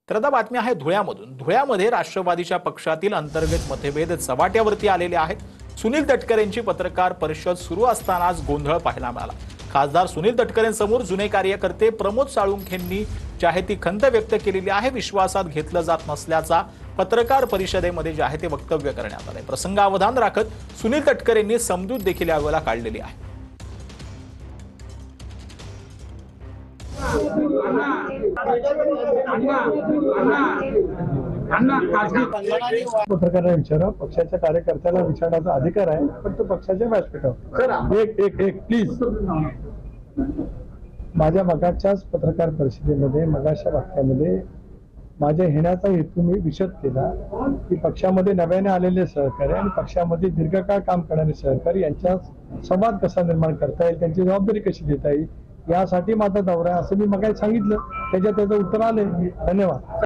तर आता बातमी आहे धुळ्यामधून। धुळ्यामध्ये राष्ट्रवादीच्या पक्षातील अंतर्गत मतभेद चव्हाट्यावरती आलेले आहेत। सुनील तटकरेंची पत्रकार परिषद सुरू असतानाच गोंधळ पाहायला मिळाला। खासदार सुनील तटकरेंसमोर जुने कार्यकर्ते प्रमोद साळुंखेंनी जाहीर खंत व्यक्त केलेली आहे। विश्वासात घेतलं जात नसल्याचा पत्रकार परिषदेमध्ये जाहीर वक्तव्य करण्यात आले। प्रसंगावधान राखत सुनील तटकरेंनी समजूत देखील यावेळेला काढलेली आहे। पत्रकारांना विचारा, पक्षाच्या कार्यकर्त्याला विचारण्याचा अधिकार आहे, पण तो पक्षाच्या व्यासपीठावर। एक प्लीज, माझ्या मगाच्याच पत्रकार परिषदेमध्ये मगाच्या वाक्यामध्ये माझ्या येण्याचा हेतू मी विशद केला की पक्षामध्ये नव्याने आलेले सहकारी आणि पक्षामध्ये दीर्घकाळ काम करणारे सहकारी यांच्या संवाद कसा निर्माण करता येईल, त्यांची जबाबदारी कशी देता येईल, यासाठी माझा दौरा आहे असं मी मगाशी सांगितलं। त्याचं उत्तर आले। धन्यवाद।